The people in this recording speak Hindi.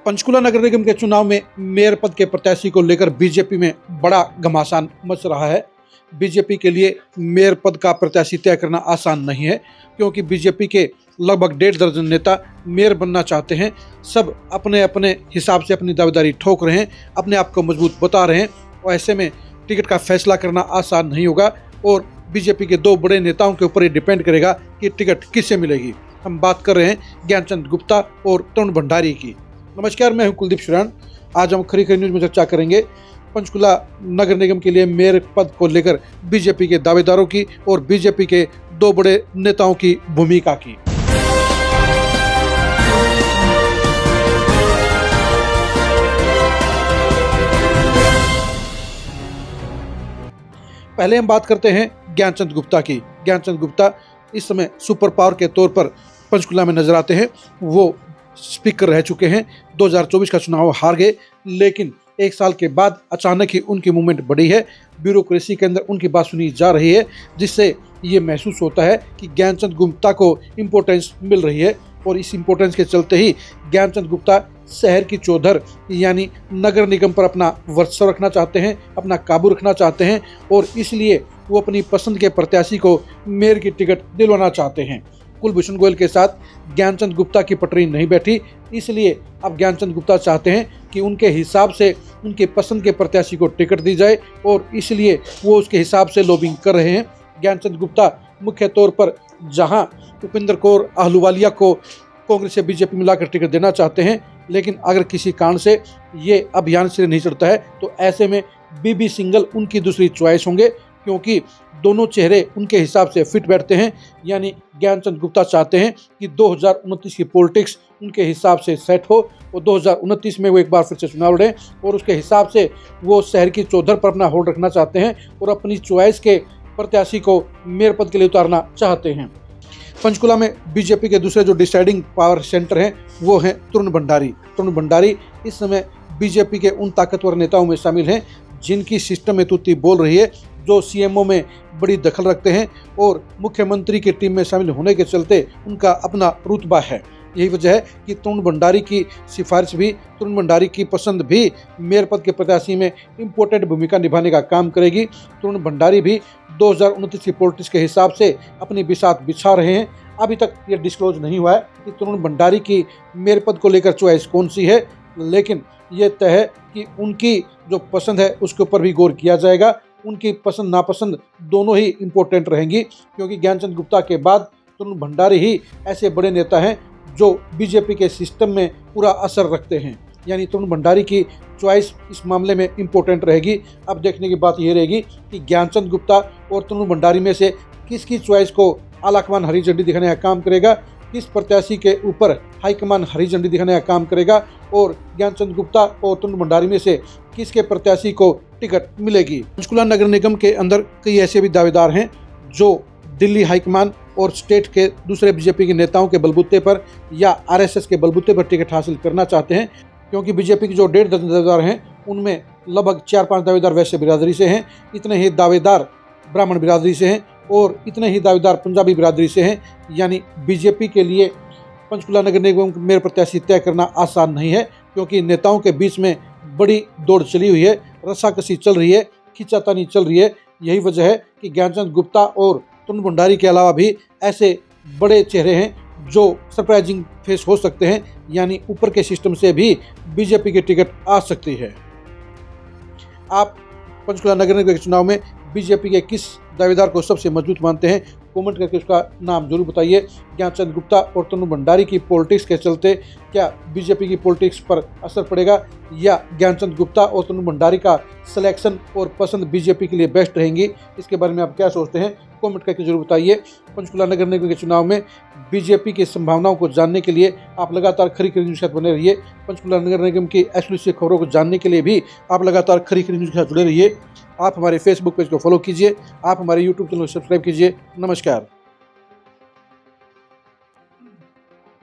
पंचकुला नगर निगम के चुनाव में मेयर पद के प्रत्याशी को लेकर बीजेपी में बड़ा घमासान मच रहा है। बीजेपी के लिए मेयर पद का प्रत्याशी तय करना आसान नहीं है, क्योंकि बीजेपी के लगभग 1.5 दर्जन नेता मेयर बनना चाहते हैं। सब अपने अपने हिसाब से अपनी दावेदारी ठोक रहे हैं, अपने आप को मजबूत बता रहे हैं और ऐसे में टिकट का फैसला करना आसान नहीं होगा और बीजेपी के 2 बड़े नेताओं के ऊपर ये डिपेंड करेगा कि टिकट किससे मिलेगी। हम बात कर रहे हैं ज्ञानचंद गुप्ता और तरुण भंडारी की। नमस्कार, मैं हूं कुलदीप शुरान। आज हम खरी न्यूज में चर्चा करेंगे पंचकुला नगर निगम के लिए मेयर पद को लेकर बीजेपी के दावेदारों की और बीजेपी के 2 बड़े नेताओं की भूमिका की। पहले हम बात करते हैं ज्ञानचंद गुप्ता की। ज्ञानचंद गुप्ता इस समय सुपर पावर के तौर पर पंचकुला में नजर आते हैं। वो स्पीकर रह चुके हैं, 2024 का चुनाव हार गए, लेकिन 1 साल के बाद अचानक ही उनकी मूवमेंट बढ़ी है। ब्यूरोक्रेसी के अंदर उनकी बात सुनी जा रही है, जिससे ये महसूस होता है कि ज्ञानचंद गुप्ता को इम्पोर्टेंस मिल रही है और इस इम्पोर्टेंस के चलते ही ज्ञानचंद गुप्ता शहर की चौधर यानी नगर निगम पर अपना वर्चस्व रखना चाहते हैं, अपना काबू रखना चाहते हैं और इसलिए वो अपनी पसंद के प्रत्याशी को मेयर की टिकट दिलवाना चाहते हैं। कुलभूषण गोयल के साथ ज्ञानचंद गुप्ता की पटरी नहीं बैठी, इसलिए अब ज्ञानचंद गुप्ता चाहते हैं कि उनके हिसाब से उनके पसंद के प्रत्याशी को टिकट दी जाए और इसलिए वो उसके हिसाब से लॉबिंग कर रहे हैं। ज्ञानचंद गुप्ता मुख्य तौर पर जहां उपेंद्र कौर आहलूवालिया को कांग्रेस से बीजेपी मिलाकर टिकट देना चाहते हैं, लेकिन अगर किसी कारण से ये अभियान सिरे नहीं चढ़ता है तो ऐसे में बीबी सिंघल उनकी दूसरी चॉइस होंगे, क्योंकि दोनों चेहरे उनके हिसाब से फिट बैठते हैं। यानी ज्ञानचंद गुप्ता चाहते हैं कि 2029 की पॉलिटिक्स उनके हिसाब से सेट हो और 2029 में वो एक बार फिर से चुनाव लड़ें और उसके हिसाब से वो शहर की चौधर पर अपना होल्ड रखना चाहते हैं और अपनी चॉइस के प्रत्याशी को मेयर पद के लिए उतारना चाहते हैं। पंचकुला में बीजेपी के दूसरे जो डिसाइडिंग पावर सेंटर हैं वो हैं तरुण भंडारी। तरुण भंडारी इस समय बीजेपी के उन ताकतवर नेताओं में शामिल हैं जिनकी सिस्टम में तूती बोल रही है, जो सीएमओ में बड़ी दखल रखते हैं और मुख्यमंत्री की टीम में शामिल होने के चलते उनका अपना रुतबा है। यही वजह है कि तरुण भंडारी की सिफारिश भी, तरुण भंडारी की पसंद भी मेयर पद के प्रत्याशी में इम्पोर्टेंट भूमिका निभाने का काम करेगी। तरुण भंडारी भी 2029 की पॉलिटिक्स के हिसाब से अपनी बिसात बिछा रहे हैं। अभी तक ये डिस्क्लोज नहीं हुआ है कि तरुण भंडारी की मेयर पद को लेकर चॉइस कौन सी है, लेकिन ये तय है कि उनकी जो पसंद है उसके ऊपर भी गौर किया जाएगा। उनकी पसंद नापसंद दोनों ही इम्पोर्टेंट रहेंगी, क्योंकि ज्ञानचंद गुप्ता के बाद तरुण भंडारी ही ऐसे बड़े नेता हैं जो बीजेपी के सिस्टम में पूरा असर रखते हैं। यानी तरुण भंडारी की चॉइस इस मामले में इम्पोर्टेंट रहेगी। अब देखने की बात यह रहेगी कि ज्ञानचंद गुप्ता और तरुण भंडारी में से किसकी चॉइस को आलाकमान हरी झंडी दिखाने का काम करेगा, किस प्रत्याशी के ऊपर हाईकमान हरी झंडी दिखाने का काम करेगा और ज्ञानचंद गुप्ता और तरुण भंडारी में से किसके प्रत्याशी को टिकट मिलेगी। पंचकुला नगर निगम के अंदर कई ऐसे भी दावेदार हैं जो दिल्ली हाईकमान और स्टेट के दूसरे बीजेपी के नेताओं के बलबूते पर या आरएसएस के बलबूते पर टिकट हासिल करना चाहते हैं, क्योंकि बीजेपी के जो 1.5 दर्जन दावेदार हैं उनमें लगभग 4-5 दावेदार वैश्य बिरादरी से हैं, इतने ही दावेदार ब्राह्मण बिरादरी से हैं और इतने ही दावेदार पंजाबी बिरादरी से हैं। यानी बीजेपी के लिए पंचकुला नगर निगम मेयर प्रत्याशी तय करना आसान नहीं है, क्योंकि नेताओं के बीच में बड़ी दौड़ चली हुई है, रस्साकसी चल रही है, खींचातानी चल रही है। यही वजह है कि ज्ञानचंद गुप्ता और तरुण भंडारी के अलावा भी ऐसे बड़े चेहरे हैं जो सरप्राइजिंग फेस हो सकते हैं, यानी ऊपर के सिस्टम से भी बीजेपी की टिकट आ सकती है। आप पंचकुला नगर निगम के चुनाव में बीजेपी के किस दावेदार को सबसे मजबूत मानते हैं? कमेंट करके उसका नाम जरूर बताइए। ज्ञानचंद गुप्ता और तरुण भंडारी की पॉलिटिक्स के चलते क्या बीजेपी की पॉलिटिक्स पर असर पड़ेगा या ज्ञानचंद गुप्ता और तरुण भंडारी का सिलेक्शन और पसंद बीजेपी के लिए बेस्ट रहेंगी? इसके बारे में आप क्या सोचते हैं? कमेंट करके जरूर बताइए। पंचकुला नगर निगम के चुनाव में बीजेपी की संभावनाओं को जानने के लिए आप लगातार खरी न्यूज़ के साथ बने रहिए। पंचकुला नगर निगम की एक्सक्लूसिव खबरों को जानने के लिए भी आप लगातार खरी न्यूज़ के साथ जुड़े रहिए। आप हमारे फेसबुक पेज को फॉलो कीजिए, आप हमारे यूट्यूब चैनल को सब्सक्राइब कीजिए। नमस्कार।